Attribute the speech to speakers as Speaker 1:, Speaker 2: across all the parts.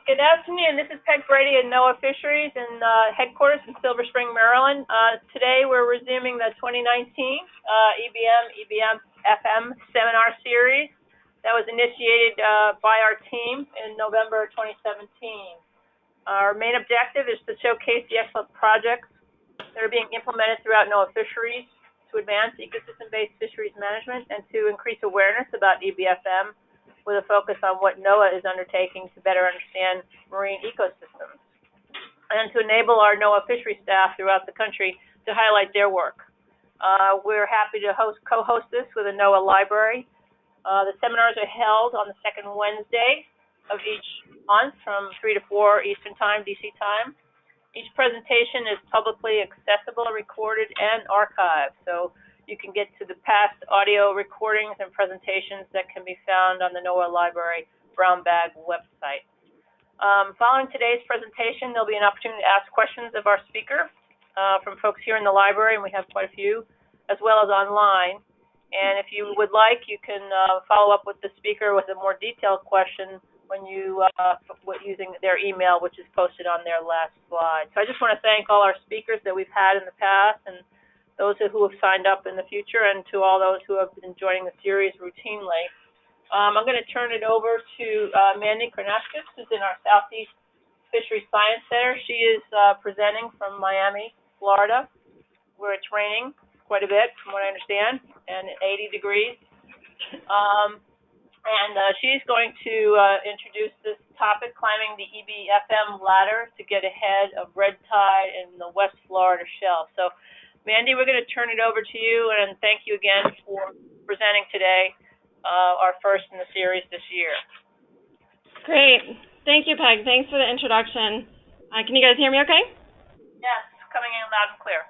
Speaker 1: Good afternoon. This is Peg Brady at NOAA Fisheries in headquarters in Silver Spring, Maryland. Today we're resuming the 2019 EBFM seminar series that was initiated by our team in November 2017. Our main objective is to showcase the excellent projects that are being implemented throughout NOAA Fisheries to advance ecosystem-based fisheries management and to increase awareness about EBFM, with a focus on what NOAA is undertaking to better understand marine ecosystems, and to enable our NOAA fishery staff throughout the country to highlight their work. We're happy to co-host this with a NOAA library. The seminars are held on the second Wednesday of each month from 3 to 4 Eastern Time, DC time. Each presentation is publicly accessible, recorded, and archived, so you can get to the past audio recordings and presentations that can be found on the NOAA Library Brown Bag website. Following today's presentation, there'll be an opportunity to ask questions of our speaker from folks here in the library, and we have quite a few, as well as online. And if you would like, you can follow up with the speaker with a more detailed question when you using their email, which is posted on their last slide. So I just want to thank all our speakers that we've had in the past, and those who have signed up in the future, and to all those who have been joining the series routinely. I'm going to turn it over to Mandy Karnauskas, who's in our Southeast Fishery Science Center. She is presenting from Miami, Florida, where it's raining quite a bit, from what I understand, and 80 degrees. She's going to introduce this topic, climbing the EBFM ladder to get ahead of red tide in the West Florida shelf. So, Mandy, we're going to turn it over to you, and thank you again for presenting today, our first in the series this year.
Speaker 2: Great. Thank you, Peg. Thanks for the introduction. Can you guys hear me okay?
Speaker 1: Yes, coming in loud and clear.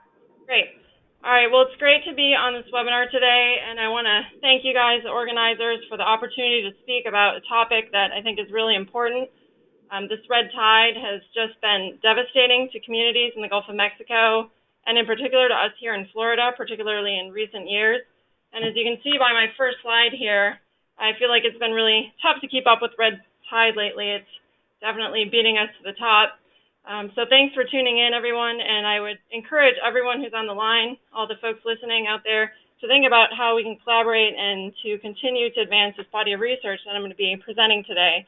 Speaker 2: Great. All right, well, it's great to be on this webinar today, and I want to thank you guys, the organizers, for the opportunity to speak about a topic that I think is really important. This red tide has just been devastating to communities in the Gulf of Mexico, and in particular to us here in Florida, particularly in recent years. And as you can see by my first slide here, I feel like it's been really tough to keep up with red tide lately. It's definitely beating us to the top. So thanks for tuning in, everyone, and I would encourage everyone who's on the line, all the folks listening out there, to think about how we can collaborate and to continue to advance this body of research that I'm going to be presenting today,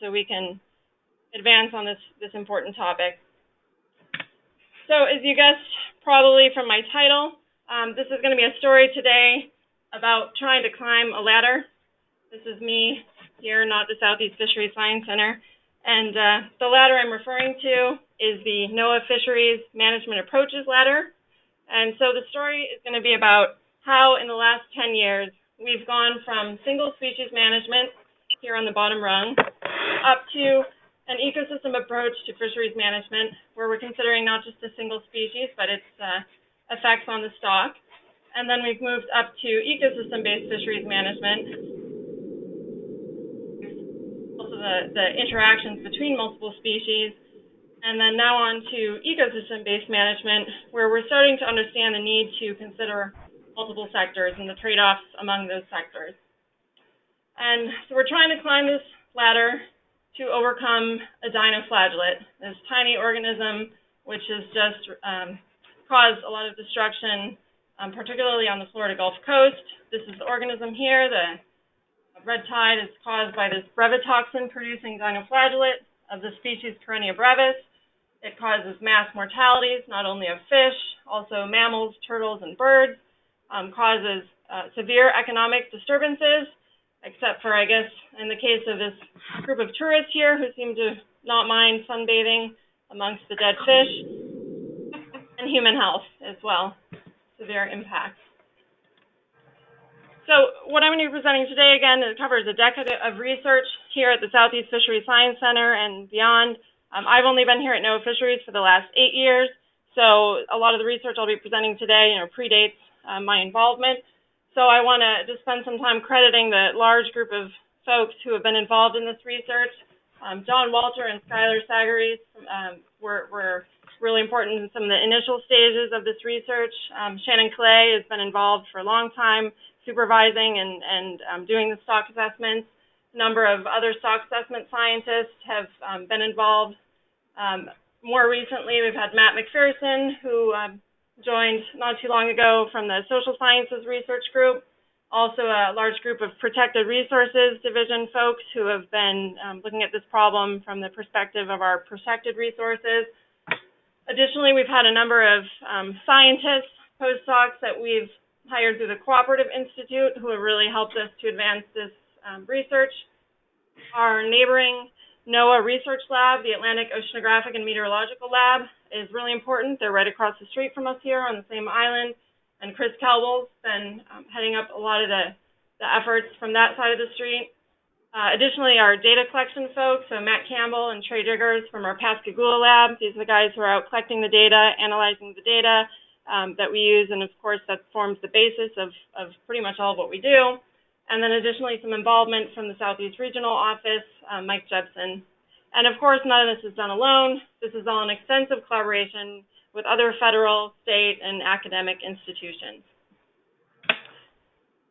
Speaker 2: so we can advance on this important topic. So as you guessed probably from my title, this is going to be a story today about trying to climb a ladder. This is me here, not the Southeast Fisheries Science Center. And the ladder I'm referring to is the NOAA Fisheries Management Approaches ladder. And so the story is going to be about how in the last 10 years we've gone from single species management here on the bottom rung up to an ecosystem approach to fisheries management, where we're considering not just a single species, but its effects on the stock. And then we've moved up to ecosystem-based fisheries management, also the interactions between multiple species, and then now on to ecosystem-based management, where we're starting to understand the need to consider multiple sectors and the trade-offs among those sectors. And so we're trying to climb this ladder to overcome a dinoflagellate, this tiny organism which has just caused a lot of destruction, particularly on the Florida Gulf Coast. This is the organism here. The red tide is caused by this brevetoxin-producing dinoflagellate of the species Karenia brevis. It causes mass mortalities, not only of fish, also mammals, turtles, and birds, causes severe economic disturbances, except for, I guess, in the case of this group of tourists here who seem to not mind sunbathing amongst the dead fish, and human health as well, severe impacts. So what I'm going to be presenting today, again, it covers a decade of research here at the Southeast Fisheries Science Center and beyond. I've only been here at NOAA Fisheries for the last 8 years, so a lot of the research I'll be presenting today, predates my involvement. So I want to just spend some time crediting the large group of folks who have been involved in this research. John Walter and Skylar Sagaries were really important in some of the initial stages of this research. Shannon Clay has been involved for a long time, supervising and doing the stock assessments. A number of other stock assessment scientists have been involved. More recently, we've had Matt McPherson, who joined not too long ago from the Social Sciences Research Group. Also a large group of Protected Resources Division folks who have been looking at this problem from the perspective of our protected resources. Additionally, we've had a number of scientists, postdocs that we've hired through the Cooperative Institute who have really helped us to advance this research. Our neighboring NOAA Research Lab, the Atlantic Oceanographic and Meteorological Lab, is really important. They're right across the street from us here on the same island. And Chris Kelbel's been heading up a lot of the efforts from that side of the street. Additionally, our data collection folks, so Matt Campbell and Trey Diggers from our Pascagoula lab, these are the guys who are out collecting the data, analyzing the data that we use, and of course that forms the basis of pretty much all of what we do. And then additionally, some involvement from the Southeast Regional Office, Mike Jepson. And of course, none of this is done alone. This is all an extensive collaboration with other federal, state, and academic institutions.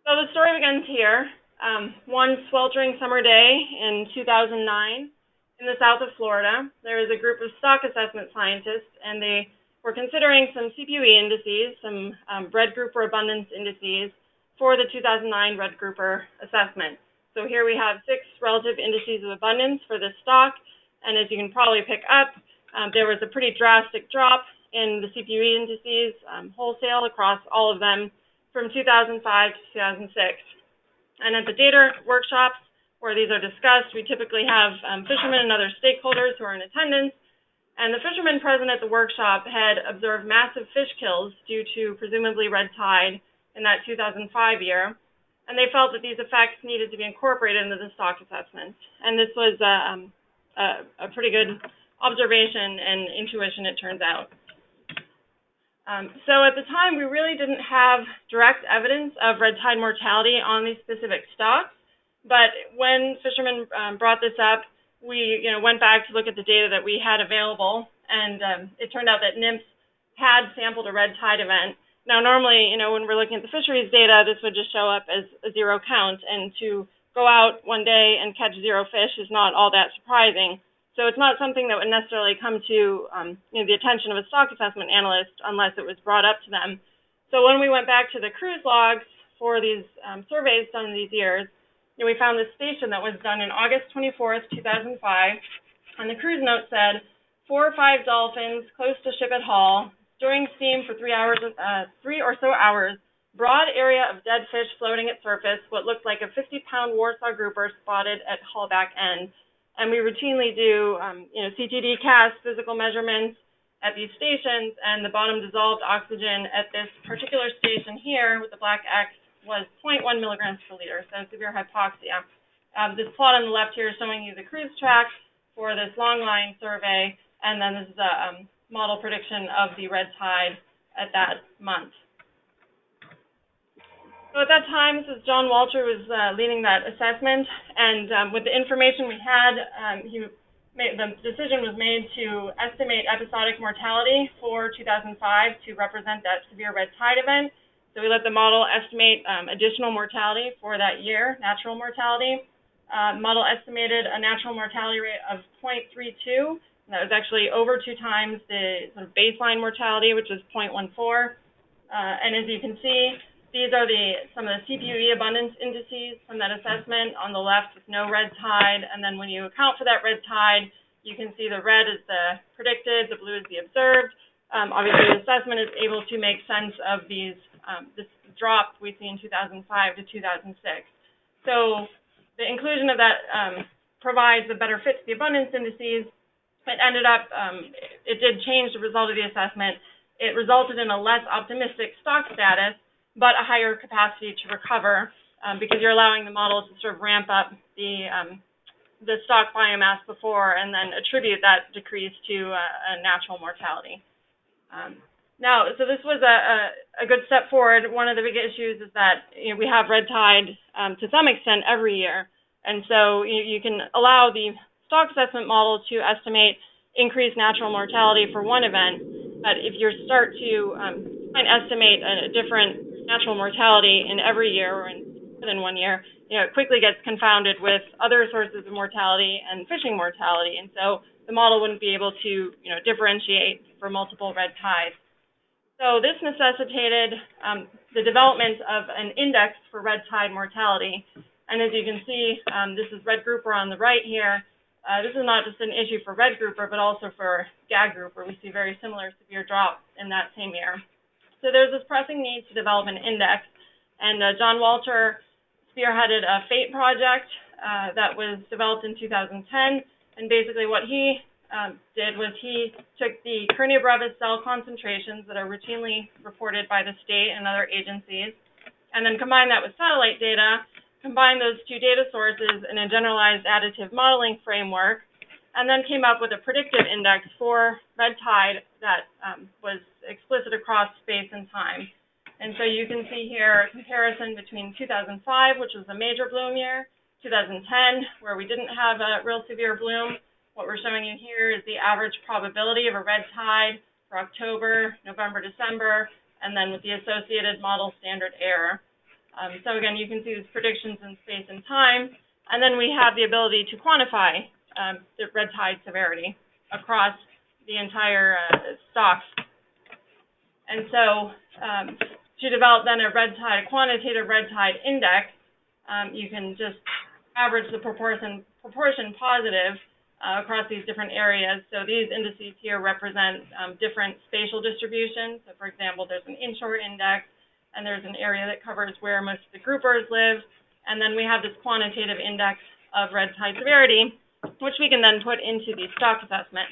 Speaker 2: So the story begins here. One sweltering summer day in 2009 in the south of Florida, there was a group of stock assessment scientists, and they were considering some CPUE indices, some red grouper abundance indices for the 2009 red grouper assessment. So here we have 6 relative indices of abundance for this stock, and as you can probably pick up, there was a pretty drastic drop in the CPUE indices wholesale across all of them from 2005 to 2006. And at the data workshops where these are discussed, we typically have fishermen and other stakeholders who are in attendance. And the fishermen present at the workshop had observed massive fish kills due to presumably red tide in that 2005 year. And they felt that these effects needed to be incorporated into the stock assessment. And this was a pretty good observation and intuition, it turns out. So at the time, we really didn't have direct evidence of red tide mortality on these specific stocks. But when fishermen brought this up, we went back to look at the data that we had available, and it turned out that NMFS had sampled a red tide event. Now, normally, when we're looking at the fisheries data, this would just show up as a 0 count, and to go out one day and catch 0 fish is not all that surprising. So it's not something that would necessarily come to the attention of a stock assessment analyst unless it was brought up to them. So when we went back to the cruise logs for these surveys done in these years, we found this station that was done in August 24th, 2005, and the cruise note said 4 or 5 dolphins close to ship at Hall, during steam for 3 or so hours, broad area of dead fish floating at surface, what looked like a 50-pound Warsaw grouper spotted at Hall back end. And we routinely do, CTD cast physical measurements at these stations, and the bottom dissolved oxygen at this particular station here with the black X was 0.1 milligrams per liter, so severe hypoxia. This plot on the left here is showing you the cruise track for this long line survey, and then this is a model prediction of the red tide at that month. So at that time, this is John Walter was leading that assessment, and with the information we had, the decision was made to estimate episodic mortality for 2005 to represent that severe red tide event. So we let the model estimate additional mortality for that year, natural mortality. Model estimated a natural mortality rate of 0.32. And that was actually over 2 times the sort of baseline mortality, which was 0.14. And as you can see, these are some of the CPUE abundance indices from that assessment. On the left with no red tide, and then when you account for that red tide, you can see the red is the predicted, the blue is the observed. Obviously, the assessment is able to make sense of these this drop we see in 2005 to 2006. So the inclusion of that provides a better fit to the abundance indices. It ended up, it did change the result of the assessment. It resulted in a less optimistic stock status, but a higher capacity to recover because you're allowing the model to sort of ramp up the stock biomass before and then attribute that decrease to a natural mortality. Now, so this was a good step forward. One of the big issues is that we have red tide to some extent every year, and so you can allow the stock assessment model to estimate increased natural mortality for one event, but if you start to estimate a different natural mortality in every year or in than 1 year, it quickly gets confounded with other sources of mortality and fishing mortality. And so the model wouldn't be able to, differentiate for multiple red tides. So this necessitated the development of an index for red tide mortality. And as you can see, this is red grouper on the right here. This is not just an issue for red grouper, but also for gag grouper. We see very similar severe drops in that same year. So there's this pressing need to develop an index. And John Walter spearheaded a FATE project that was developed in 2010. And basically what he did was he took the Karenia brevis cell concentrations that are routinely reported by the state and other agencies, and then combined that with satellite data, combined those two data sources in a generalized additive modeling framework, and then came up with a predictive index for red tide that was explicit across space and time. And so you can see here a comparison between 2005, which was a major bloom year, 2010, where we didn't have a real severe bloom. What we're showing you here is the average probability of a red tide for October, November, December, and then with the associated model standard error. So again, you can see these predictions in space and time, and then we have the ability to quantify the red tide severity across the entire stock. And so to develop then a quantitative red tide index, you can just average the proportion positive across these different areas. So these indices here represent different spatial distributions. So for example, there's an inshore index, and there's an area that covers where most of the groupers live. And then we have this quantitative index of red tide severity, which we can then put into the stock assessment.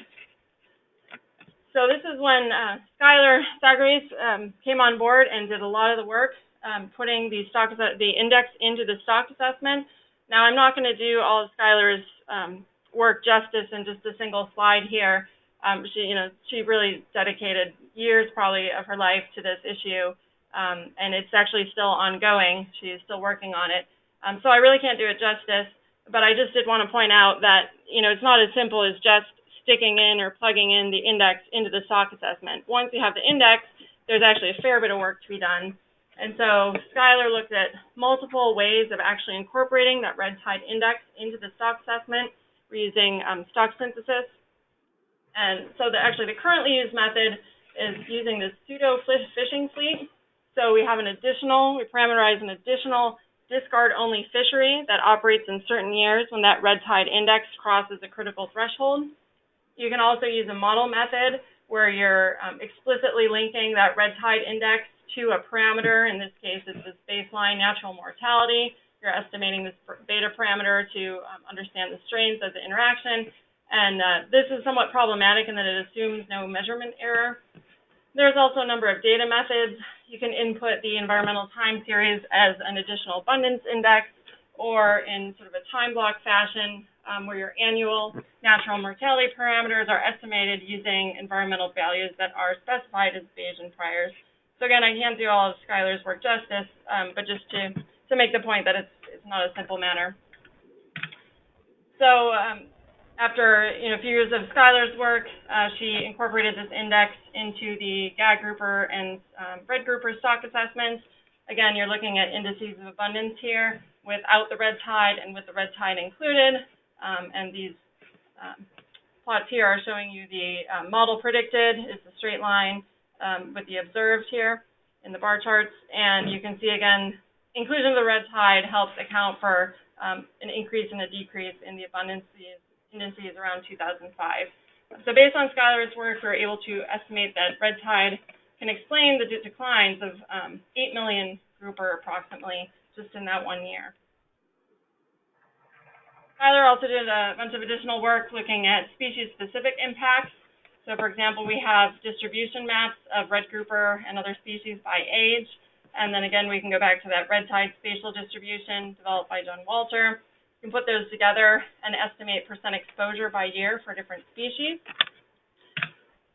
Speaker 2: So this is when Skylar Zacharias came on board and did a lot of the work putting the index into the stock assessment. Now, I'm not going to do all of Skylar's work justice in just a single slide here. She really dedicated years probably of her life to this issue, and it's actually still ongoing. She's still working on it. So I really can't do it justice, but I just did want to point out that, it's not as simple as just sticking in or plugging in the index into the stock assessment. Once you have the index, there's actually a fair bit of work to be done. And so Skylar looked at multiple ways of actually incorporating that red tide index into the stock assessment. We're using stock synthesis. And so the currently used method is using this pseudo fishing fleet. So we parameterize an additional discard-only fishery that operates in certain years when that red tide index crosses a critical threshold. You can also use a model method where you're explicitly linking that red tide index to a parameter. In this case, it's this baseline natural mortality. You're estimating this beta parameter to understand the strains of the interaction. And this is somewhat problematic in that it assumes no measurement error. There's also a number of data methods. You can input the environmental time series as an additional abundance index, or in sort of a time block fashion, where your annual natural mortality parameters are estimated using environmental values that are specified as Bayesian priors. So again, I can't do all of Skylar's work justice, but just to make the point that it's not a simple matter. So after a few years of Skylar's work, she incorporated this index into the gag grouper and red grouper stock assessments. Again, you're looking at indices of abundance here without the red tide and with the red tide included. And these plots here are showing you the model predicted is the straight line with the observed here in the bar charts. And you can see, again, inclusion of the red tide helps account for an increase and a decrease in the abundance indices around 2005. So based on Skylar's work, we're able to estimate that red tide can explain the declines of 8 million grouper approximately just in that 1 year. Skylar also did a bunch of additional work looking at species-specific impacts. So for example, we have distribution maps of red grouper and other species by age. And then again, we can go back to that red tide spatial distribution developed by John Walter. You can put those together and estimate % exposure by year for different species.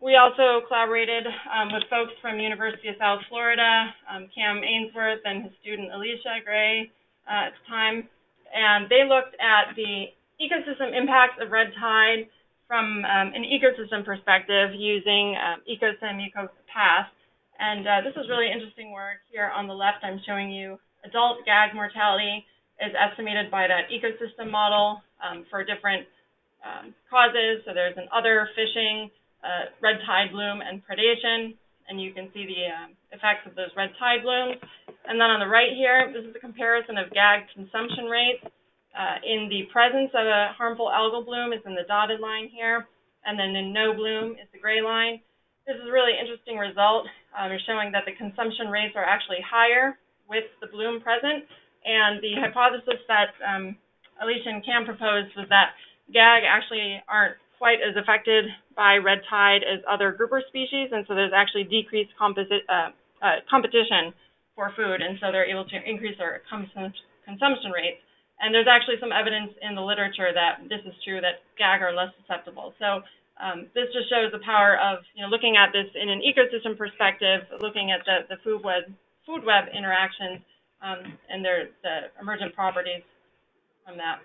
Speaker 2: We also collaborated with folks from University of South Florida, Cam Ainsworth and his student Alicia Gray at the time. And they looked at the ecosystem impacts of red tide from an ecosystem perspective using EcoSim, EcoPath. And this is really interesting work. Here on the left, I'm showing you adult gag mortality is estimated by that ecosystem model for different causes. So there's an other fishing, red tide bloom, and predation, and you can see the effects of those red tide blooms. And then on the right here, this is a comparison of gag consumption rates in the presence of a harmful algal bloom is in the dotted line here, and then in no bloom is the gray line. This is a really interesting result. They're showing that the consumption rates are actually higher with the bloom present, and the hypothesis that Alicia and Cam proposed was that gag actually aren't quite as affected by red tide as other grouper species, and so there's actually decreased competition for food, and so they're able to increase their consumption rates. And there's actually some evidence in the literature that this is true, that gag are less susceptible. So this just shows the power of looking at this in an ecosystem perspective, looking at the food web interactions and the emergent properties from that.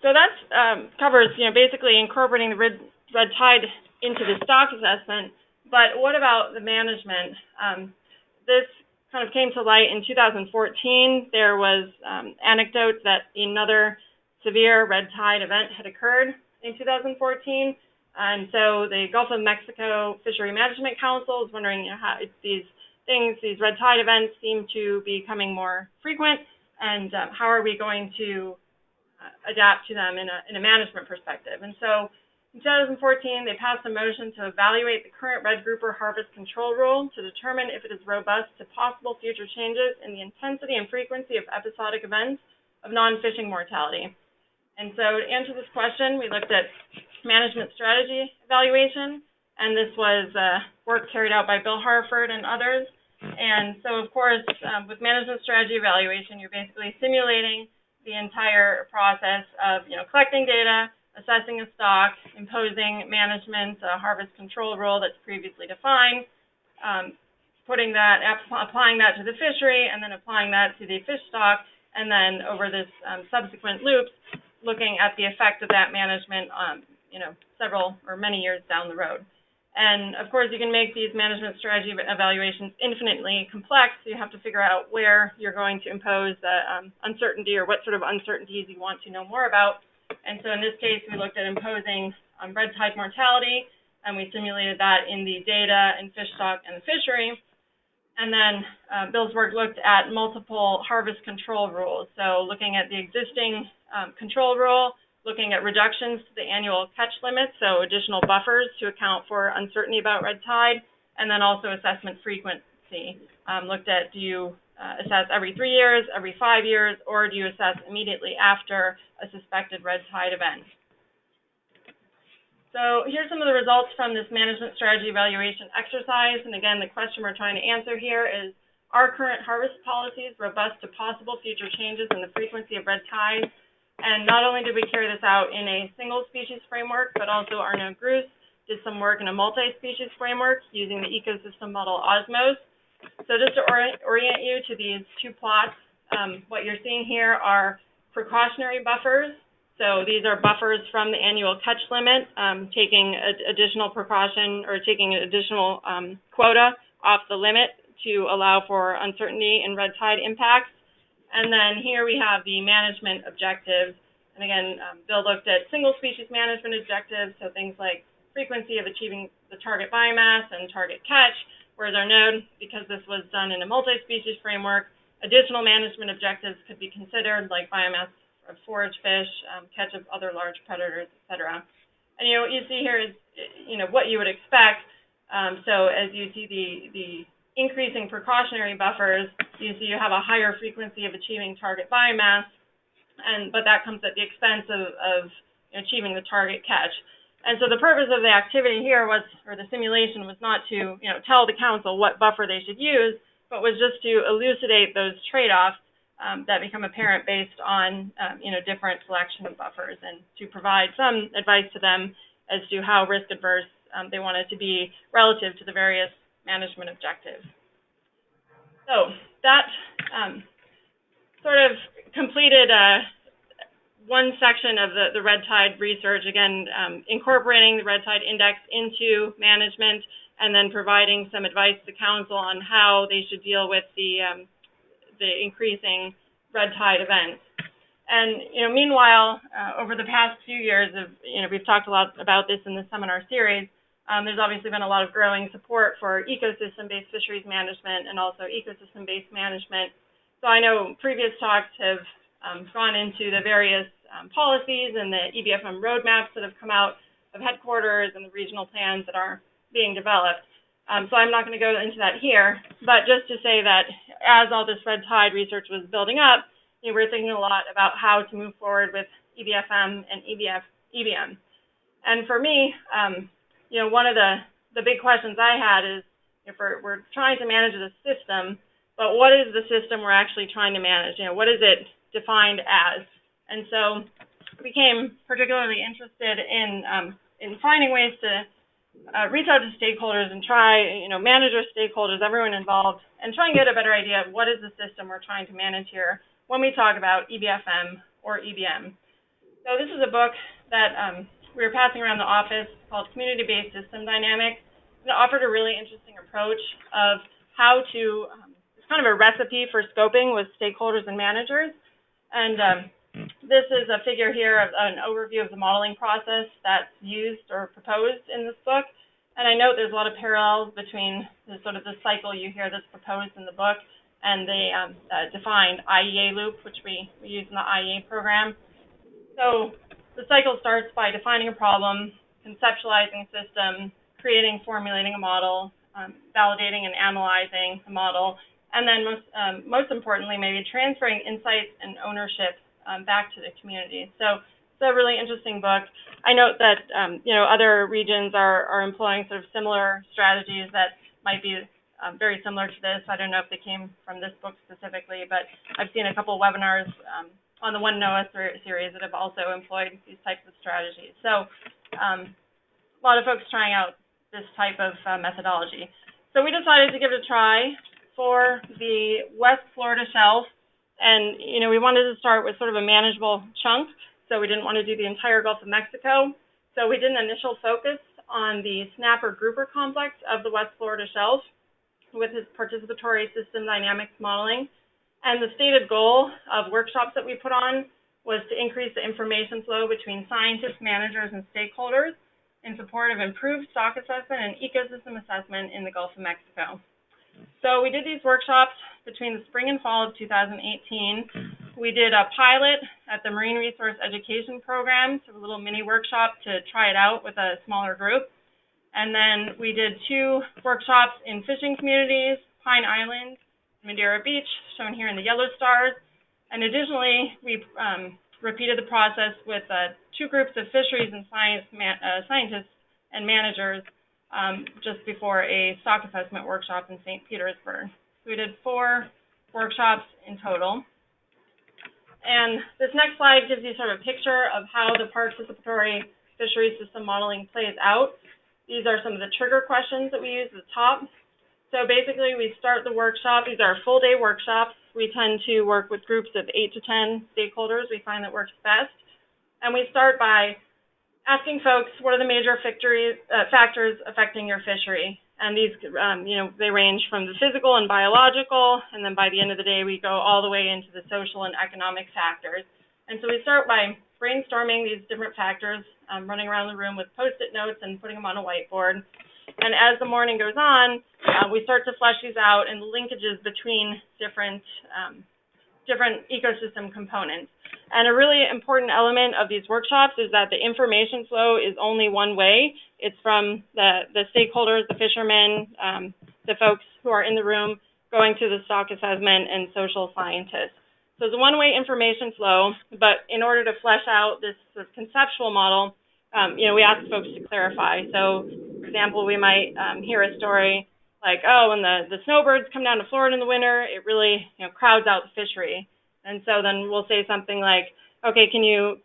Speaker 2: So that covers basically incorporating the red tide into the stock assessment. But what about the management? This kind of came to light in 2014. There was anecdotes that another severe red tide event had occurred in 2014, and so the Gulf of Mexico Fishery Management Council is wondering how these red tide events seem to be becoming more frequent, and how are we going to adapt to them in a management perspective. And so in 2014, they passed a motion to evaluate the current red grouper harvest control rule to determine if it is robust to possible future changes in the intensity and frequency of episodic events of non-fishing mortality. And so to answer this question, we looked at management strategy evaluation, and this was work carried out by Bill Harford and others. And so, of course, with management strategy evaluation, you're basically simulating the entire process of collecting data, assessing a stock, imposing management harvest control rule that's previously defined, applying that to the fishery, and then applying that to the fish stock, and then over this subsequent loops, looking at the effect of that management several or many years down the road. And of course, you can make these management strategy evaluations infinitely complex. So you have to figure out where you're going to impose uncertainty, or what sort of uncertainties you want to know more about. And so in this case, we looked at imposing red tide mortality, and we simulated that in the data and fish stock and the fishery. And then Bill's work looked at multiple harvest control rules. So looking at the existing control rule, looking at reductions to the annual catch limit, so additional buffers to account for uncertainty about red tide, and then also assessment frequency. Looked at, do you assess every 3 years, every 5 years, or do you assess immediately after a suspected red tide event? So here's some of the results from this management strategy evaluation exercise. And again, the question we're trying to answer here is, are current harvest policies robust to possible future changes in the frequency of red tides? And not only did we carry this out in a single species framework, but also Arnaud Groos did some work in a multi-species framework using the ecosystem model Osmos. So just to orient you to these two plots, what you're seeing here are precautionary buffers. So these are buffers from the annual catch limit, taking additional precaution or taking an additional quota off the limit to allow for uncertainty in red tide impacts. And then here we have the management objectives. And again, Bill looked at single species management objectives, so things like frequency of achieving the target biomass and target catch, whereas Arnaud, because this was done in a multi-species framework, additional management objectives could be considered, like biomass of forage fish, catch of other large predators, et cetera. And what you see here is what you would expect. So as you see the increasing precautionary buffers, you see you have a higher frequency of achieving target biomass, but that comes at the expense of achieving the target catch. And so the purpose of the activity here was, or the simulation was not to tell the council what buffer they should use, but was just to elucidate those trade-offs that become apparent based on different selection of buffers, and to provide some advice to them as to how risk adverse they want it to be relative to the various management objectives. So that sort of completed one section of the red tide research, again, incorporating the red tide index into management, and then providing some advice to council on how they should deal with the the increasing red tide events. And, meanwhile, over the past few years, we've talked a lot about this in the seminar series, there's obviously been a lot of growing support for ecosystem-based fisheries management and also ecosystem-based management. So I know previous talks have gone into the various policies and the EBFM roadmaps that have come out of headquarters and the regional plans that are being developed. So I'm not going to go into that here, but just to say that as all this red tide research was building up, we're thinking a lot about how to move forward with EBFM and EBM. And for me, one of the big questions I had is, if we're trying to manage the system, but what is the system we're actually trying to manage? What is it defined as? And so I became particularly interested in finding ways to reach out to stakeholders and try, managers, stakeholders, everyone involved, and try and get a better idea of what is the system we're trying to manage here when we talk about EBFM or EBM. So this is a book that we were passing around the office called Community-Based System Dynamics. It offered a really interesting approach of how to, it's kind of a recipe for scoping with stakeholders and managers. And this is a figure here of an overview of the modeling process that's used or proposed in this book. And I note there's a lot of parallels between the sort of the cycle you hear that's proposed in the book and the defined IEA loop, which we use in the IEA program. So the cycle starts by defining a problem, conceptualizing a system, creating, formulating a model, validating and analyzing the model, and then most importantly, maybe transferring insights and ownership back to the community. So it's a really interesting book. I note that other regions are employing sort of similar strategies that might be very similar to this. I don't know if they came from this book specifically, but I've seen a couple of webinars on the One NOAA series that have also employed these types of strategies. So a lot of folks trying out this type of methodology. So we decided to give it a try for the West Florida shelf, and we wanted to start with sort of a manageable chunk, so we didn't want to do the entire Gulf of Mexico. So we did an initial focus on the snapper grouper complex of the West Florida shelf with its participatory system dynamics modeling. And the stated goal of workshops that we put on was to increase the information flow between scientists, managers, and stakeholders in support of improved stock assessment and ecosystem assessment in the Gulf of Mexico. So we did these workshops between the spring and fall of 2018. We did a pilot at the Marine Resource Education Program, so a little mini workshop to try it out with a smaller group. And then we did 2 workshops in fishing communities, Pine Island, Madeira Beach, shown here in the yellow stars. And additionally, we repeated the process with 2 groups of fisheries and scientists and managers just before a stock assessment workshop in St. Petersburg. So we did 4 workshops in total. And this next slide gives you sort of a picture of how the participatory fisheries system modeling plays out. These are some of the trigger questions that we use at the top. So basically, we start the workshop. These are full-day workshops. We tend to work with groups of 8 to 10 stakeholders. We find that works best. And we start by asking folks, what are the major factors affecting your fishery? And these, they range from the physical and biological, and then by the end of the day, we go all the way into the social and economic factors. And so we start by brainstorming these different factors, running around the room with Post-it notes and putting them on a whiteboard. And as the morning goes on, we start to flesh these out and linkages between different ecosystem components. And a really important element of these workshops is that the information flow is only one way. It's from the stakeholders, the fishermen, the folks who are in the room, going to the stock assessment and social scientists. So it's a one-way information flow, but in order to flesh out this sort of conceptual model, we ask folks to clarify. So, for example, we might hear a story like, oh, when the snowbirds come down to Florida in the winter, it really crowds out the fishery. And so then we'll say something like, okay, can you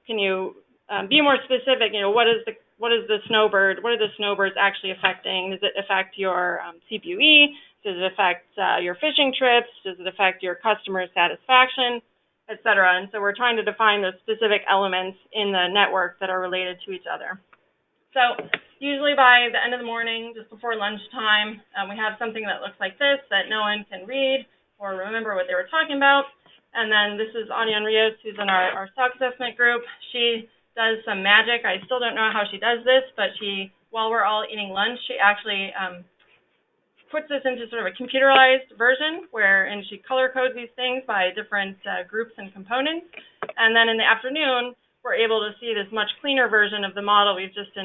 Speaker 2: be more specific? What are the snowbirds actually affecting? Does it affect your CPUE? Does it affect your fishing trips? Does it affect your customer satisfaction, et cetera? And so we're trying to define those specific elements in the network that are related to each other. So usually by the end of the morning, just before lunchtime, we have something that looks like this that no one can read or remember what they were talking about. And then this is Anian Rios, who's in our stock assessment group. She does some magic. I still don't know how she does this, but while we're all eating lunch, she actually puts this into sort of a computerized version and she color codes these things by different groups and components. And then in the afternoon, we're able to see this much cleaner version of the model we've just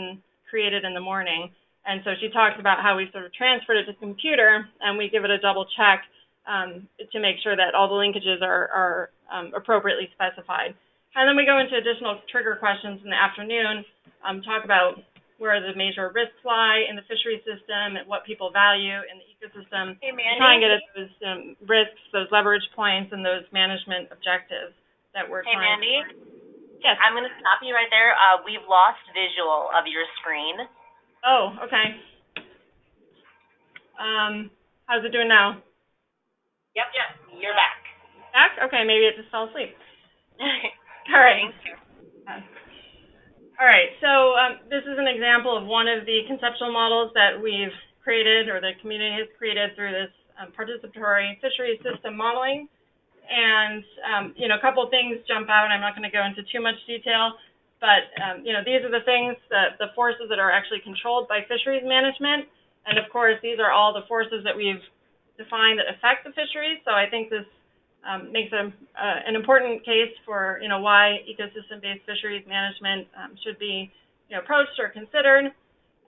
Speaker 2: created in the morning. And so she talks about how we sort of transferred it to the computer, and we give it a double check to make sure that all the linkages are appropriately specified. And then we go into additional trigger questions in the afternoon, talk about where the major risks lie in the fishery system and what people value in the ecosystem.
Speaker 1: Hey, Mandy.
Speaker 2: Try and get at those risks, those leverage points, and those management objectives that we're trying
Speaker 3: to. Hey, Mandy?
Speaker 2: Yes?
Speaker 3: I'm going to stop you right there. We've lost visual of your screen.
Speaker 2: Oh, okay. How's it doing now?
Speaker 3: Yep, you're back.
Speaker 2: Back? Okay, maybe it just fell asleep. All right. All right, so this is an example of one of the conceptual models that we've created, or the community has created through this participatory fisheries system modeling. And, a couple of things jump out. I'm not going to go into too much detail, but, these are the things, the forces that are actually controlled by fisheries management. And, of course, these are all the forces that we've defined that affect the fisheries. So I think this makes an important case for, why ecosystem-based fisheries management should be, approached or considered.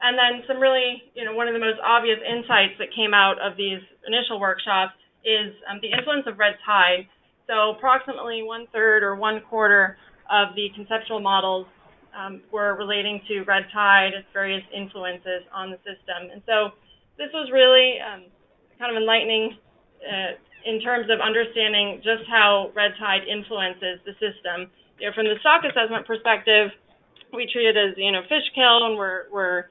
Speaker 2: And then some really, one of the most obvious insights that came out of these initial workshops is the influence of red tide. So approximately 1/3 or 1/4 of the conceptual models were relating to red tide, its various influences on the system. And so this was really kind of enlightening in terms of understanding just how red tide influences the system. From the stock assessment perspective, we treat it as, fish kill, and we're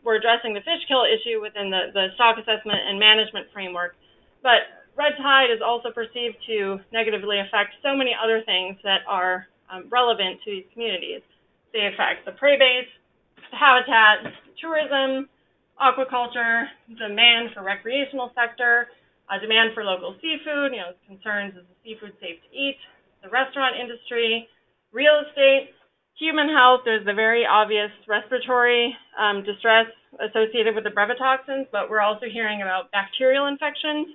Speaker 2: addressing the fish kill issue within the stock assessment and management framework. But red tide is also perceived to negatively affect so many other things that are relevant to these communities. They affect the prey base, the habitat, tourism, aquaculture, demand for recreational sector, demand for local seafood, concerns, is the seafood safe to eat, the restaurant industry, real estate, human health. There's the very obvious respiratory distress associated with the brevetoxins, but we're also hearing about bacterial infections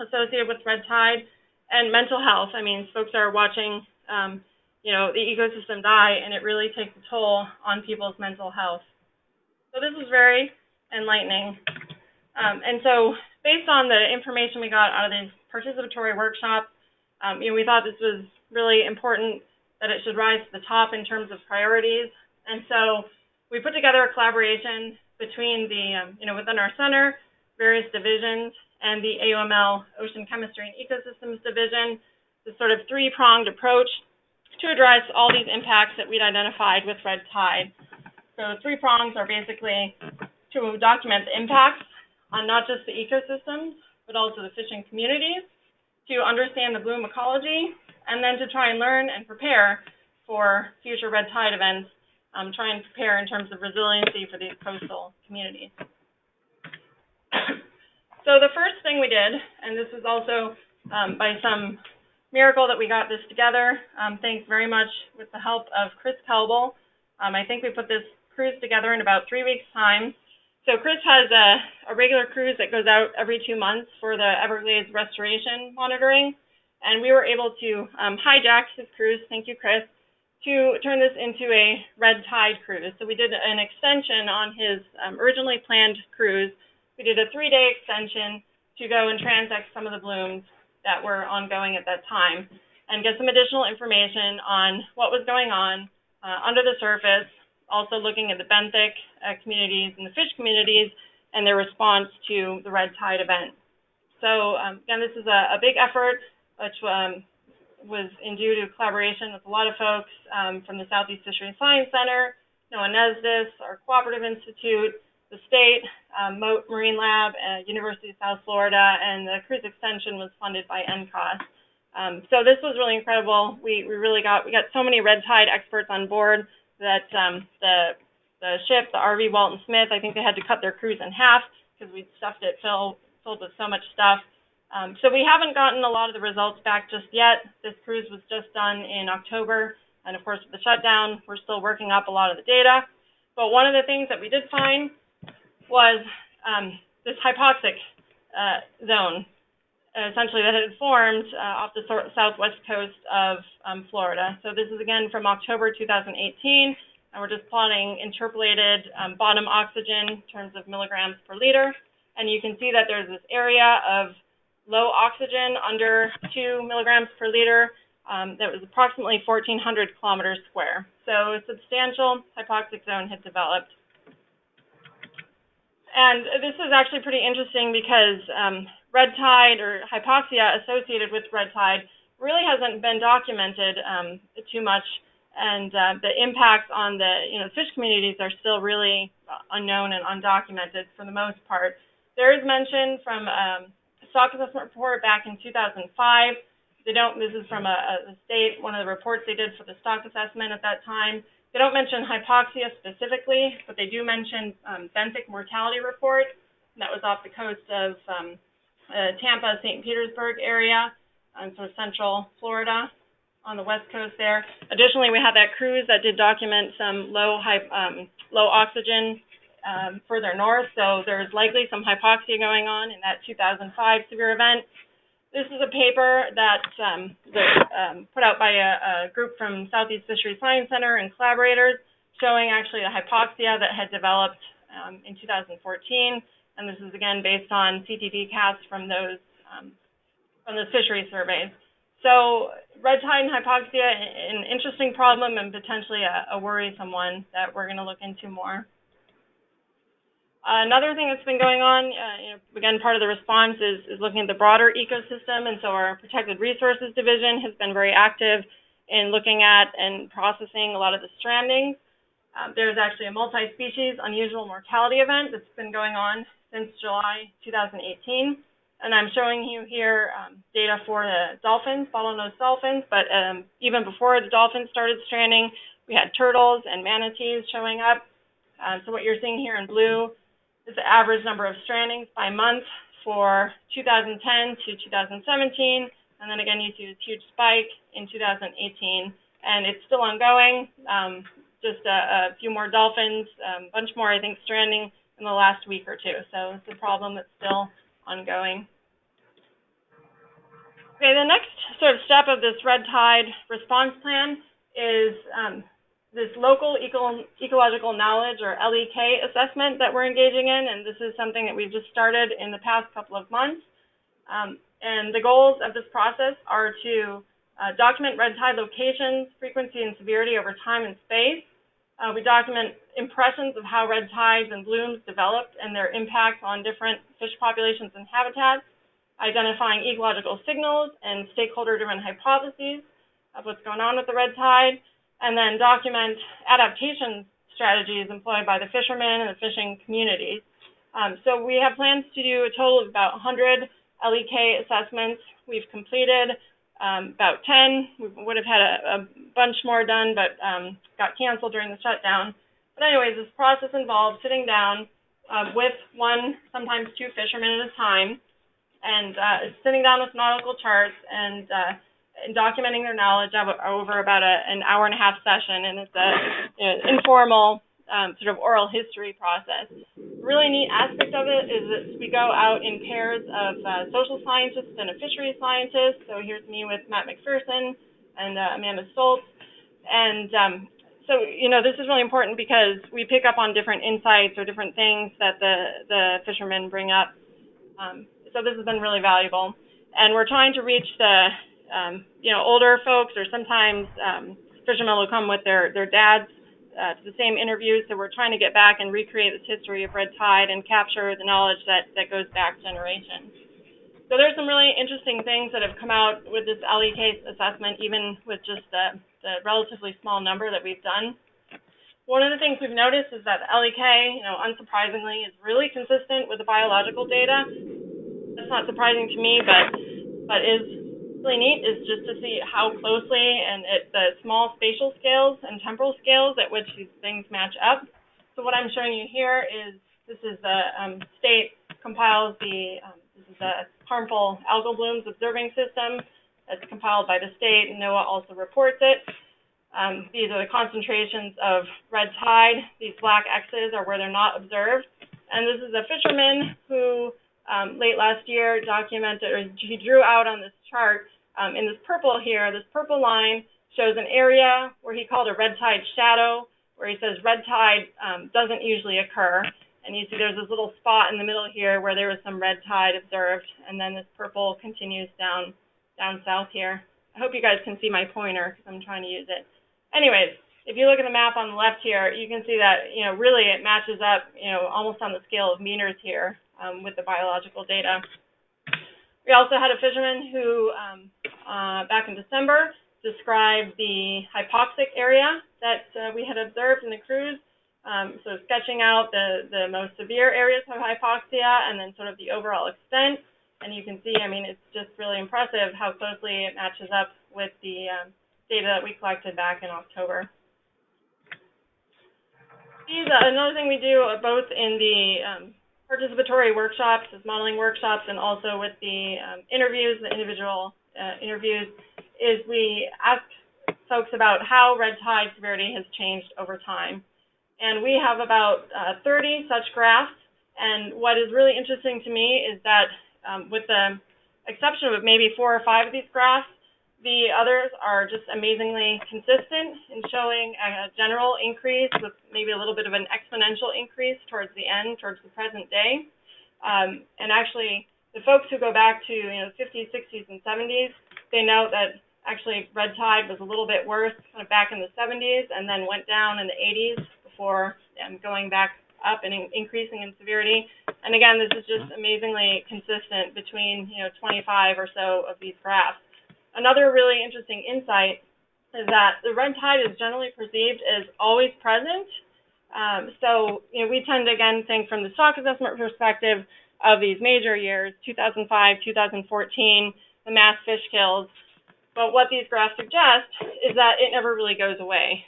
Speaker 2: associated with red tide, and mental health. I mean, folks are watching, the ecosystem die, and it really takes a toll on people's mental health. So this was very enlightening. And so based on the information we got out of these participatory workshops, we thought this was really important, that it should rise to the top in terms of priorities. And so we put together a collaboration between the, within our center, various divisions, and the AUML Ocean Chemistry and Ecosystems Division, this sort of three-pronged approach to address all these impacts that we'd identified with red tide. So the three prongs are basically to document the impacts on not just the ecosystems, but also the fishing communities, to understand the bloom ecology, and then to try and learn and prepare for future red tide events, try and prepare in terms of resiliency for these coastal communities. So the first thing we did, and this was also by some miracle that we got this together, thanks very much with the help of Chris Kelbel. I think we put this cruise together in about 3 weeks' time. So Chris has a regular cruise that goes out every 2 months for the Everglades restoration monitoring, and we were able to hijack his cruise, thank you, Chris, to turn this into a red tide cruise. So we did an extension on his originally planned cruise. We did a 3-day extension to go and transect some of the blooms that were ongoing at that time and get some additional information on what was going on under the surface, also looking at the benthic communities and the fish communities and their response to the red tide event. So again, this is a big effort, which was in due to collaboration with a lot of folks from the Southeast Fisheries Science Center, NOAA NESDIS, our Cooperative Institute, the state, Moat Marine Lab, University of South Florida, and the cruise extension was funded by NCOS. So this was really incredible. We got so many red tide experts on board that the ship, the RV Walton Smith, I think they had to cut their cruise in half because we'd stuffed it filled with so much stuff. So we haven't gotten a lot of the results back just yet. This cruise was just done in October, and of course with the shutdown, we're still working up a lot of the data. But one of the things that we did find was this hypoxic zone, essentially that had formed off the southwest coast of Florida. So this is again from October 2018, and we're just plotting interpolated bottom oxygen in terms of milligrams per liter. And you can see that there's this area of low oxygen under 2 milligrams per liter that was approximately 1,400 kilometers square. So a substantial hypoxic zone had developed. And this is actually pretty interesting because red tide or hypoxia associated with red tide really hasn't been documented too much, and the impacts on the fish communities are still really unknown and undocumented for the most part. There is mention from a stock assessment report back in 2005. This is from a state, one of the reports they did for the stock assessment at that time. They don't mention hypoxia specifically, but they do mention benthic mortality report. And that was off the coast of Tampa, St. Petersburg area, so central Florida on the west coast there. Additionally, we had that cruise that did document some low oxygen further north, so there's likely some hypoxia going on in that 2005 severe event. This is a paper that put out by a group from Southeast Fishery Science Center and collaborators, showing actually a hypoxia that had developed in 2014, and this is again based on CTD casts from those fishery surveys. So red tide and hypoxia, an interesting problem and potentially a worrisome one that we're going to look into more. Another thing that's been going on, again, part of the response is looking at the broader ecosystem, and so our Protected Resources Division has been very active in looking at and processing a lot of the strandings. There's actually a multi-species unusual mortality event that's been going on since July 2018, and I'm showing you here data for the dolphins, bottlenose dolphins, but even before the dolphins started stranding, we had turtles and manatees showing up. So what you're seeing here in blue is the average number of strandings by month for 2010 to 2017, and then again you see this huge spike in 2018, and it's still ongoing. Just a few more dolphins, a bunch more I think stranding in the last week or two, so it's a problem that's still ongoing. Okay, the next sort of step of this red tide response plan is this local ecological knowledge, or LEK assessment, that we're engaging in, and this is something that we've just started in the past couple of months. And the goals of this process are to document red tide locations, frequency, and severity over time and space. We document impressions of how red tides and blooms developed and their impacts on different fish populations and habitats, identifying ecological signals and stakeholder-driven hypotheses of what's going on with the red tide, and then document adaptation strategies employed by the fishermen and the fishing communities. So we have plans to do a total of about 100 LEK assessments. We've completed about 10. We would have had a bunch more done, but got canceled during the shutdown. But anyways, this process involves sitting down with one, sometimes two fishermen at a time, and sitting down with nautical charts and documenting their knowledge over about an hour-and-a-half session, and it's an informal sort of oral history process. The really neat aspect of it is that we go out in pairs of social scientists and a fisheries scientist. So here's me with Matt McPherson and Amanda Stoltz. And so, this is really important because we pick up on different insights or different things that the fishermen bring up. So this has been really valuable. And we're trying to reach the older folks, or sometimes fishermen will come with their dads to the same interviews. So we're trying to get back and recreate this history of red tide and capture the knowledge that goes back generations. So there's some really interesting things that have come out with this LEK assessment, even with just the relatively small number that we've done. One of the things we've noticed is that the LEK, unsurprisingly, is really consistent with the biological data. That's not surprising to me, but is really neat is just to see how closely and at the small spatial scales and temporal scales at which these things match up. So what I'm showing you here is this is the state compiles this is the harmful algal blooms observing system that's compiled by the state, and NOAA also reports it. These are the concentrations of red tide. These black X's are where they're not observed. And this is a fisherman who late last year documented, or he drew out on this chart in this purple here, this purple line shows an area where he called a red tide shadow, where he says red tide doesn't usually occur. And you see there's this little spot in the middle here where there was some red tide observed, and then this purple continues down south here. I hope you guys can see my pointer because I'm trying to use it. Anyways, if you look at the map on the left here, you can see that, really it matches up, almost on the scale of meters here with the biological data. We also had a fisherman who, back in December, described the hypoxic area that we had observed in the cruise. So sketching out the most severe areas of hypoxia and then sort of the overall extent. And you can see, it's just really impressive how closely it matches up with the data that we collected back in October. Another thing we do both in the participatory workshops, as modeling workshops, and also with the interviews, the individual interviews, is we ask folks about how red tide severity has changed over time. And we have about 30 such graphs. And what is really interesting to me is that with the exception of maybe 4 or 5 of these graphs, the others are just amazingly consistent in showing a general increase with maybe a little bit of an exponential increase towards the end, towards the present day. And actually, the folks who go back to 50s, 60s, and 70s, they note that actually red tide was a little bit worse kind of back in the 70s and then went down in the 80s before going back up and increasing in severity. And again, this is just amazingly consistent between 25 or so of these graphs. Another really interesting insight is that the red tide is generally perceived as always present. So we tend to, again, think from the stock assessment perspective of these major years, 2005, 2014, the mass fish kills. But what these graphs suggest is that it never really goes away.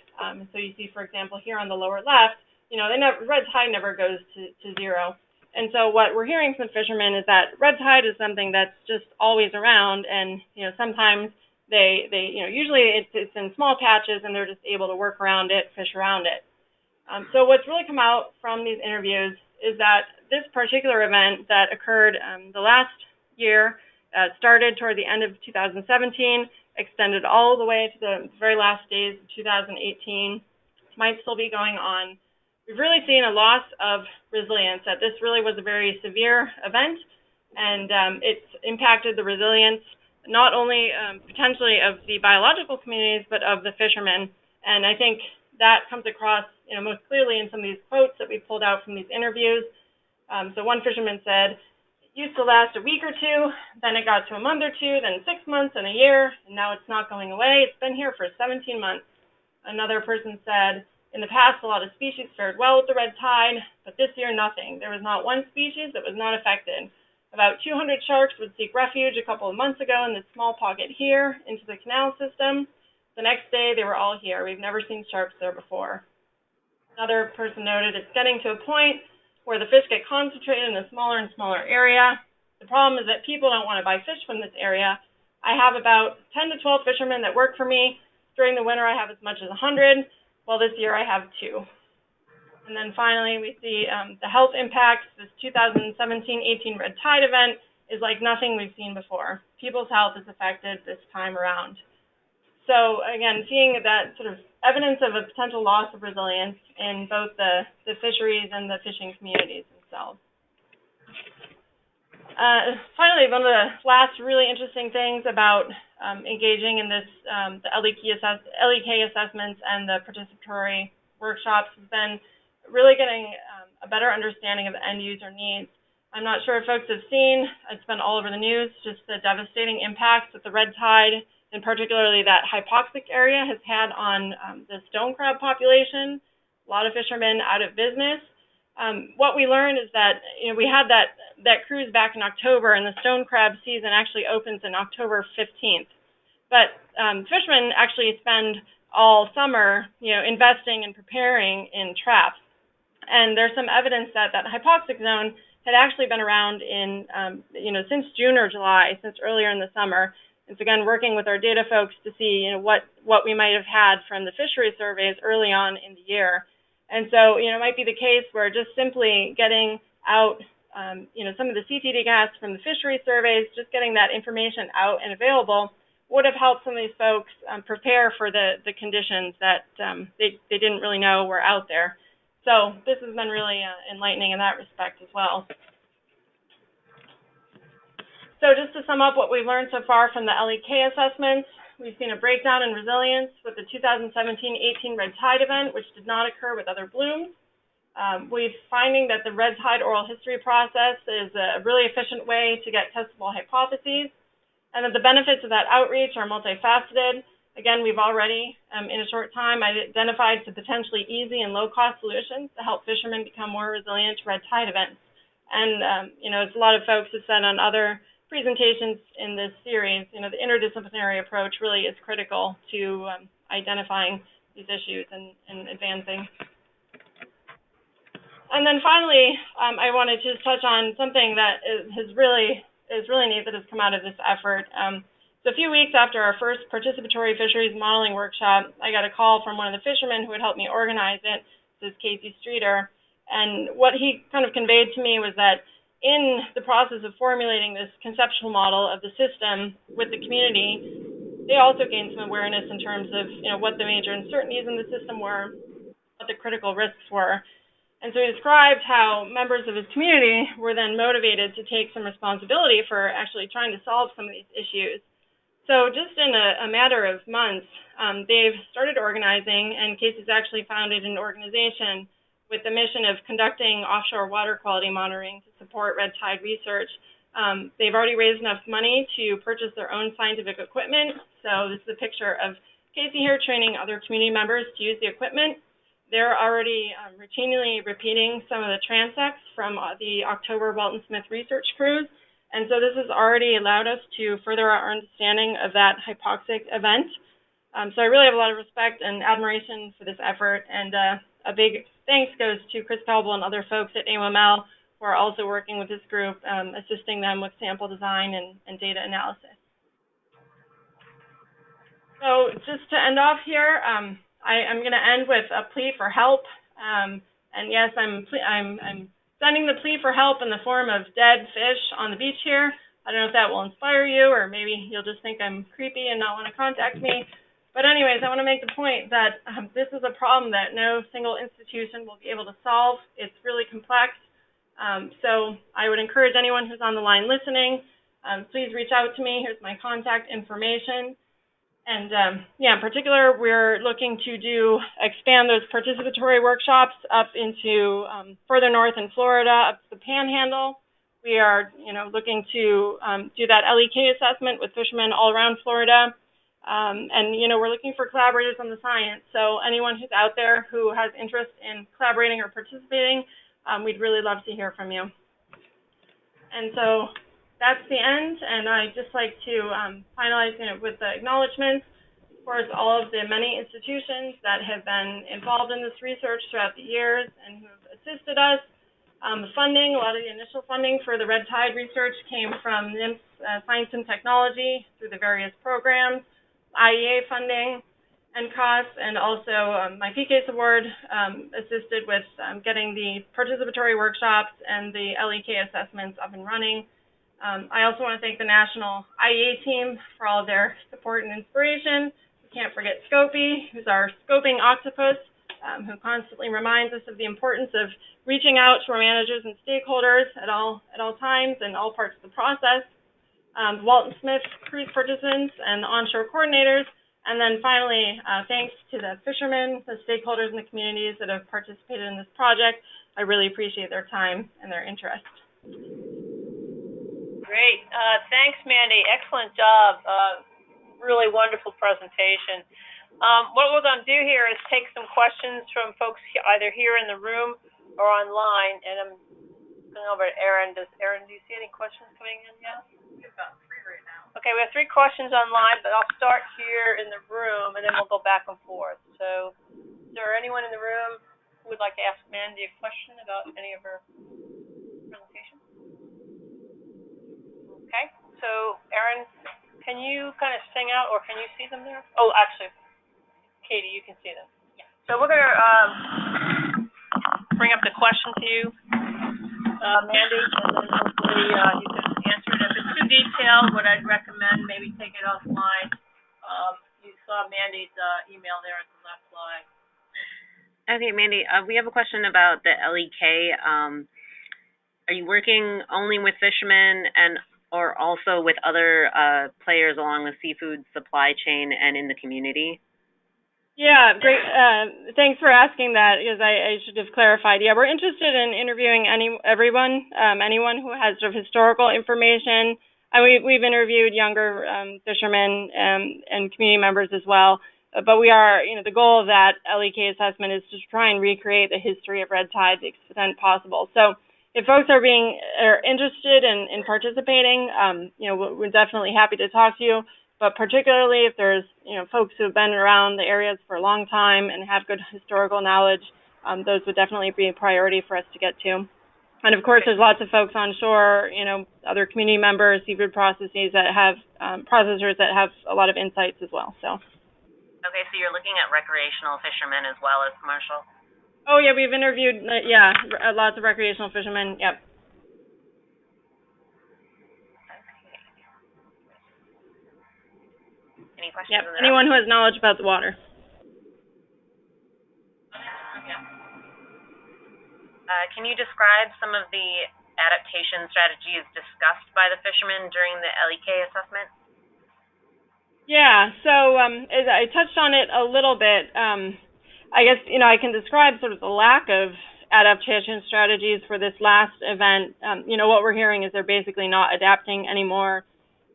Speaker 2: So you see, for example, here on the lower left, red tide never goes to zero. And so what we're hearing from fishermen is that red tide is something that's just always around, and sometimes they usually it's in small patches, and they're just able to work around it, fish around it. So what's really come out from these interviews is that this particular event that occurred the last year started toward the end of 2017, extended all the way to the very last days of 2018, might still be going on. We've really seen a loss of resilience, that this really was a very severe event, and it's impacted the resilience not only potentially of the biological communities, but of the fishermen. And I think that comes across most clearly in some of these quotes that we pulled out from these interviews. So one fisherman said, it used to last a week or two, then it got to a month or two, then 6 months and a year, and now it's not going away. It's been here for 17 months. Another person said, in the past, a lot of species fared well with the red tide, but this year, nothing. There was not one species that was not affected. About 200 sharks would seek refuge a couple of months ago in this small pocket here into the canal system. The next day, they were all here. We've never seen sharks there before. Another person noted it's getting to a point where the fish get concentrated in a smaller and smaller area. The problem is that people don't want to buy fish from this area. I have about 10 to 12 fishermen that work for me. During the winter, I have as much as 100. Well, this year I have 2. And then finally, we see the health impacts. This 2017-18 red tide event is like nothing we've seen before. People's health is affected this time around. So again, seeing that sort of evidence of a potential loss of resilience in both the fisheries and the fishing communities themselves. Finally, one of the last really interesting things about engaging in this, the LEK assessments and the participatory workshops has been really getting a better understanding of the end user needs. I'm not sure if folks have seen, it's been all over the news, just the devastating impacts that the red tide, and particularly that hypoxic area, has had on the stone crab population. A lot of fishermen out of business. What we learned is that we had that cruise back in October, and the stone crab season actually opens in October 15th. But fishermen actually spend all summer, investing and preparing in traps. And there's some evidence that that hypoxic zone had actually been around in, since June or July, since earlier in the summer. And so again, working with our data folks to see, what we might have had from the fishery surveys early on in the year. And so, it might be the case where just simply getting out, some of the CTD gas from the fishery surveys, just getting that information out and available would have helped some of these folks prepare for the conditions that they didn't really know were out there. So this has been really enlightening in that respect as well. So just to sum up what we've learned so far from the LEK assessments, we've seen a breakdown in resilience with the 2017-18 red tide event, which did not occur with other blooms. We're finding that the red tide oral history process is a really efficient way to get testable hypotheses, and that the benefits of that outreach are multifaceted. Again, we've already, in a short time, identified some potentially easy and low-cost solutions to help fishermen become more resilient to red tide events. And, as a lot of folks have said on other presentations in this series, the interdisciplinary approach really is critical to identifying these issues and advancing. And then finally, I wanted to touch on something that is really neat that has come out of this effort. So a few weeks after our first participatory fisheries modeling workshop, I got a call from one of the fishermen who had helped me organize it. This is Casey Streeter. And what he kind of conveyed to me was that in the process of formulating this conceptual model of the system with the community, they also gained some awareness in terms of what the major uncertainties in the system were, what the critical risks were. And so he described how members of his community were then motivated to take some responsibility for actually trying to solve some of these issues. So just in a matter of months, they've started organizing, and Casey's actually founded an organization with the mission of conducting offshore water quality monitoring to support red tide research. They've already raised enough money to purchase their own scientific equipment. So this is a picture of Casey here training other community members to use the equipment. They're already routinely repeating some of the transects from the October Walton Smith research cruise. And so this has already allowed us to further our understanding of that hypoxic event. So I really have a lot of respect and admiration for this effort. And a big thanks goes to Chris Pelbel and other folks at AOML who are also working with this group, assisting them with sample design and data analysis. So just to end off here, I'm going to end with a plea for help. And yes, I'm sending the plea for help in the form of dead fish on the beach here. I don't know if that will inspire you, or maybe you'll just think I'm creepy and not want to contact me. But anyways, I want to make the point that this is a problem that no single institution will be able to solve. It's really complex. So I would encourage anyone who's on the line listening, please reach out to me. Here's my contact information. And in particular, we're looking to expand those participatory workshops up into further north in Florida, up to the Panhandle. We are, looking to do that LEK assessment with fishermen all around Florida. And, we're looking for collaborators on the science. So anyone who's out there who has interest in collaborating or participating, we'd really love to hear from you. And so that's the end, and I'd just like to finalize with the acknowledgments. Of course, all of the many institutions that have been involved in this research throughout the years and who have assisted us. The funding, a lot of the initial funding for the red tide research came from NMFS Science and Technology through the various programs, IEA funding, NCOS, and also my PCASE award assisted with getting the participatory workshops and the LEK assessments up and running. I also want to thank the national IEA team for all of their support and inspiration. We can't forget Scopy, who's our scoping octopus, who constantly reminds us of the importance of reaching out to our managers and stakeholders at all times and all parts of the process. Walton Smith cruise participants and the onshore coordinators. And then finally, thanks to the fishermen, the stakeholders, and the communities that have participated in this project. I really appreciate their time and their interest.
Speaker 1: Great. Thanks, Mandy. Excellent job. Really wonderful presentation. What we're going to do here is take some questions from folks either here in the room or online. And I'm going over to Erin. Do you see any questions coming in yet?
Speaker 4: We've got 3 right now.
Speaker 1: Okay, we have 3 questions online, but I'll start here in the room, and then we'll go back and forth. So is there anyone in the room who would like to ask Mandy a question about any of her presentation? can you kind of sing out, or can you see them there? Oh, actually, Katie, you can see them. Yeah. So we're going to bring up the question to you, Mandy, and then hopefully you can answer it. If it's too detailed, what I'd recommend, maybe take it offline. You saw Mandy's email there at the left slide.
Speaker 4: Okay, Mandy, we have a question about the LEK. Are you working only with fishermen or also with other players along the seafood supply chain and in the community?
Speaker 2: Yeah, great. Thanks for asking that, because I should have clarified. Yeah, we're interested in interviewing anyone who has sort of historical information. And we've interviewed younger fishermen and community members as well. But we are, the goal of that LEK assessment is to try and recreate the history of red tide to the extent possible. So if folks are interested in participating, we're definitely happy to talk to you. But particularly if there's, folks who have been around the areas for a long time and have good historical knowledge, those would definitely be a priority for us to get to. And of course, there's lots of folks on shore, other community members, seafood processors that have a lot of insights as well. So.
Speaker 3: Okay, so you're looking at recreational fishermen as well as commercial?
Speaker 2: Oh yeah, we've interviewed, lots of recreational fishermen. Yep.
Speaker 3: Any questions?
Speaker 2: Yep. Anyone who has knowledge about the water.
Speaker 3: Can you describe some of the adaptation strategies discussed by the fishermen during the LEK assessment?
Speaker 2: Yeah, so as I touched on it a little bit. I guess, I can describe sort of the lack of adaptation strategies for this last event. What we're hearing is they're basically not adapting anymore.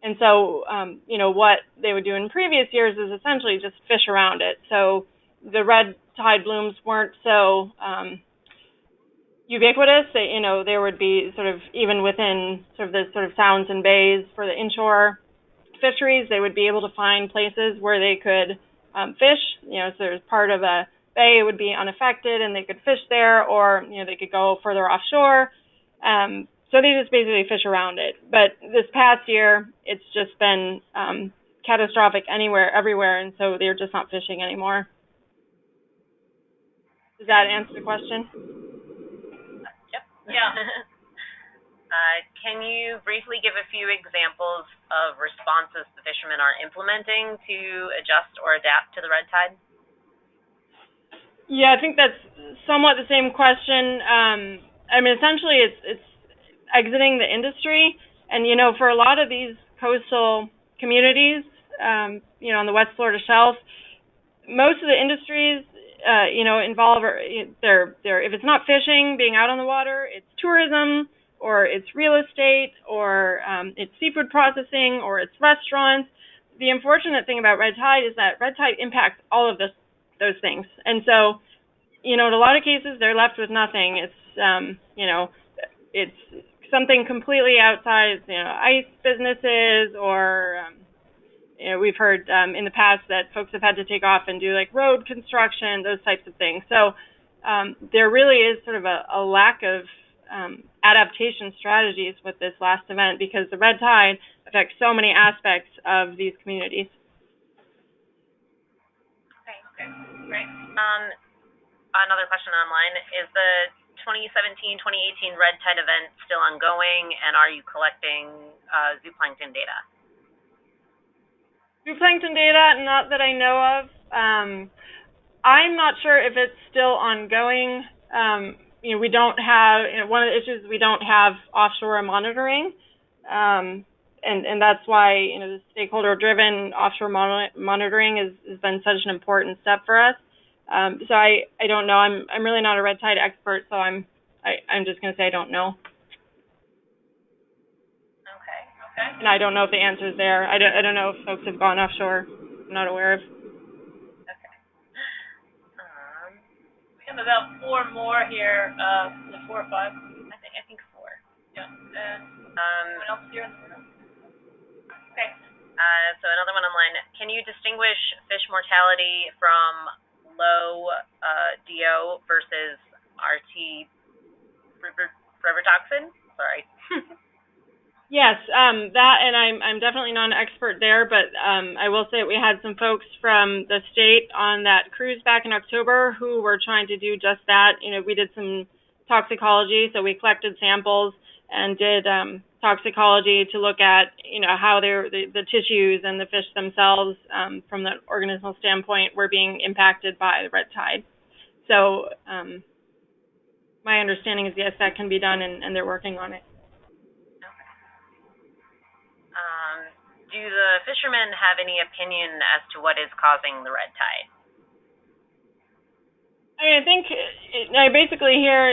Speaker 2: And so, what they would do in previous years is essentially just fish around it. So the red tide blooms weren't so ubiquitous. There would be sort of, even within sort of the sort of sounds and bays for the inshore fisheries, they would be able to find places where they could fish. So there's part of a bay would be unaffected and they could fish there, or, they could go further offshore. So they just basically fish around it. But this past year, it's just been catastrophic everywhere, and so they're just not fishing anymore. Does that answer the question?
Speaker 3: Yep. Yeah. Can you briefly give a few examples of responses the fishermen are implementing to adjust or adapt to the red tide?
Speaker 2: Yeah, I think that's somewhat the same question. Essentially, it's exiting the industry. And, for a lot of these coastal communities, on the West Florida shelf, most of the industries, involve, if it's not fishing, being out on the water, it's tourism, or it's real estate, or it's seafood processing, or it's restaurants. The unfortunate thing about red tide is that red tide impacts all of those things. And so, in a lot of cases, they're left with nothing. It's, it's something completely outside, ice businesses, or, we've heard in the past that folks have had to take off and do like road construction, those types of things. So there really is sort of a lack of adaptation strategies with this last event, because the red tide affects so many aspects of these communities.
Speaker 3: Okay, great. Another question online, is the 2017-2018 red tide event still ongoing, and are you collecting zooplankton data?
Speaker 2: Zooplankton data, not that I know of. I'm not sure if it's still ongoing. We don't have, one of the issues is we don't have offshore monitoring, and that's why, the stakeholder-driven offshore monitoring has been such an important step for us. So I don't know. I'm really not a red tide expert, so I'm just going to say I don't know.
Speaker 3: Okay.
Speaker 2: And I don't know if the answer is there. I don't know if folks have gone offshore. I'm not aware of.
Speaker 3: Okay.
Speaker 1: We have about 4 more here. 4 or 5?
Speaker 3: I think 4.
Speaker 1: Yeah. Anyone else here? Okay.
Speaker 3: So another one online. Can you distinguish fish mortality from low DO versus RT brevetoxin? Sorry.
Speaker 2: Yes, that, and I'm definitely not an expert there, but I will say we had some folks from the state on that cruise back in October who were trying to do just that. You know, we did some toxicology, so we collected samples and did toxicology to look at, you know, how the tissues and the fish themselves, from the organismal standpoint, were being impacted by the red tide. So my understanding is, yes, that can be done, and they're working on it.
Speaker 3: Do the fishermen have any opinion as to what is causing the red tide?
Speaker 2: I mean, I think I basically hear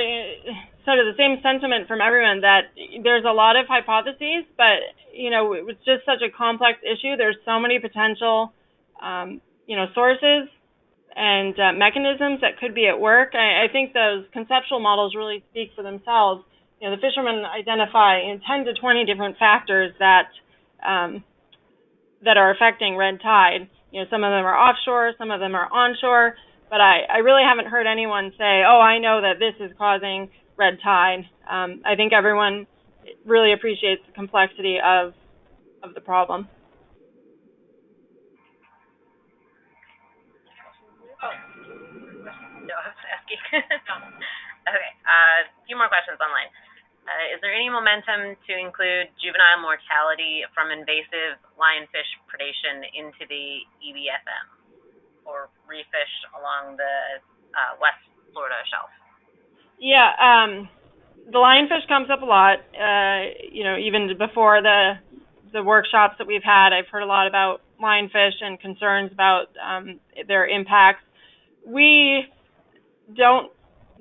Speaker 2: sort of the same sentiment from everyone, that there's a lot of hypotheses, but, you know, it's just such a complex issue. There's so many potential, you know, sources and mechanisms that could be at work. I think those conceptual models really speak for themselves. You know, the fishermen identify 10 to 20 different factors that that are affecting red tide. You know, some of them are offshore, some of them are onshore, but I really haven't heard anyone say, oh, I know that this is causing red tide. I think everyone really appreciates the complexity of the problem.
Speaker 3: No, I was asking. Okay, a few more questions online. Is there any momentum to include juvenile mortality from invasive lionfish predation into the EBFM or reef fish along the West Florida shelf?
Speaker 2: Yeah, the lionfish comes up a lot. You know, even before the workshops that we've had, I've heard a lot about lionfish and concerns about their impacts. We don't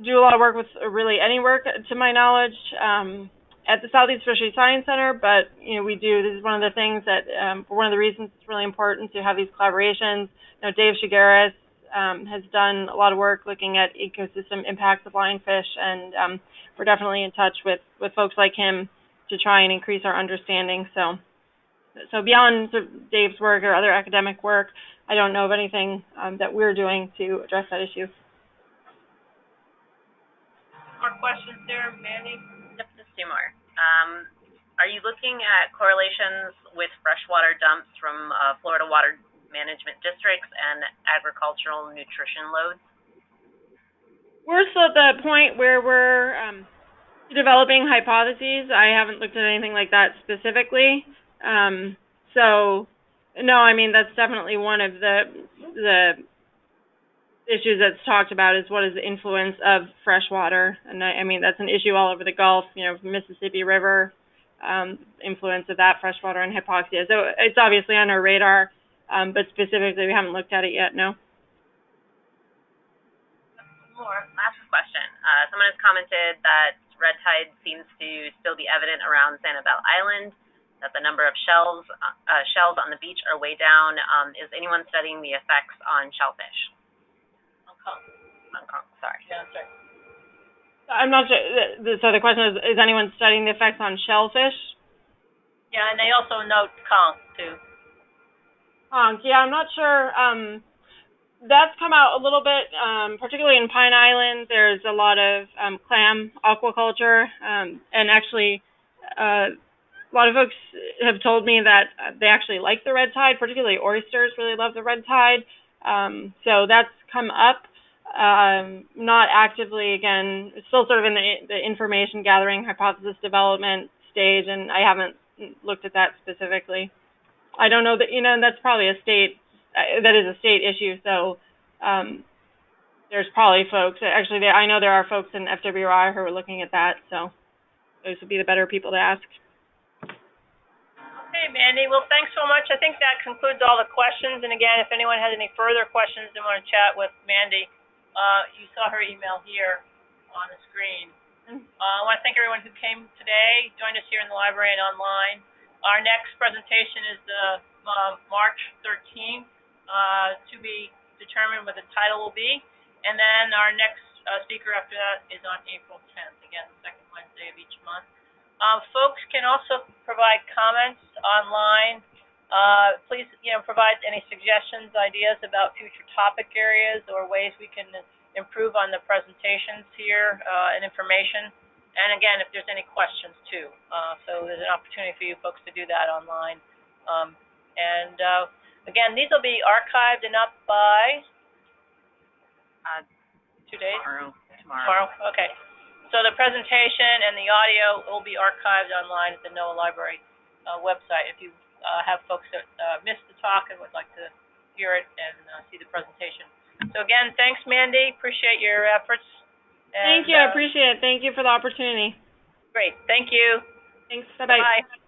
Speaker 2: do a lot of work with really any work, to my knowledge, at the Southeast Fisheries Science Center, but, you know, we do. This is one of the things that, one of the reasons it's really important to have these collaborations. You know, Dave Shigaris has done a lot of work looking at ecosystem impacts of lionfish, and we're definitely in touch with folks like him to try and increase our understanding. So beyond sort of Dave's work or other academic work, I don't know of anything that we're doing to address that issue.
Speaker 1: More questions there, Mandy?
Speaker 3: Yep, just two more. Are you looking at correlations with freshwater dumps from Florida water management districts and agricultural nutrition loads?
Speaker 2: We're still at the point where we're developing hypotheses. I haven't looked at anything like that specifically. So, no, I mean, that's definitely one of the issues that's talked about, is what is the influence of freshwater. And I mean, that's an issue all over the Gulf, you know, Mississippi River, influence of that freshwater and hypoxia. So it's obviously on our radar, but specifically we haven't looked at it yet, no.
Speaker 3: More. Last question. Someone has commented that red tide seems to still be evident around Sanibel Island, that the number of shells on the beach are way down. Is anyone studying the effects on shellfish? Sorry.
Speaker 1: Yeah, that's right.
Speaker 2: I'm not sure. So the question is anyone studying the effects on shellfish?
Speaker 1: Yeah, and they also note conch, too.
Speaker 2: Conch, yeah, I'm not sure. That's come out a little bit, particularly in Pine Island. There's a lot of clam aquaculture, and actually a lot of folks have told me that they actually like the red tide, particularly oysters really love the red tide. So that's come up. Not actively, again, still sort of in the information gathering, hypothesis development stage, and I haven't looked at that specifically. I don't know that, you know, that's probably a state, that is a state issue, so there's probably folks, actually, I know there are folks in FWI who are looking at that, so those would be the better people to ask.
Speaker 1: Okay, Mandy, well, thanks so much. I think that concludes all the questions, and again, if anyone has any further questions they want to chat with Mandy, you saw her email here on the screen. I want to thank everyone who came today, joined us here in the library and online. Our next presentation is March 13th, to be determined what the title will be. And then our next speaker after that is on April 10th, again, the second Wednesday of each month. Folks can also provide comments online. Please, provide any suggestions, ideas about future topic areas or ways we can improve on the presentations here and information. And again, if there's any questions too. So there's an opportunity for you folks to do that online. Again, these will be archived and up by 2 days? Tomorrow, okay. So the presentation and the audio will be archived online at the NOAA Library website. If you have folks that missed the talk and would like to hear it and see the presentation. So again, thanks, Mandy. Appreciate your efforts.
Speaker 2: Thank you. I appreciate it. Thank you for the opportunity.
Speaker 1: Great. Thank you.
Speaker 2: Thanks. Bye-bye.
Speaker 1: Bye.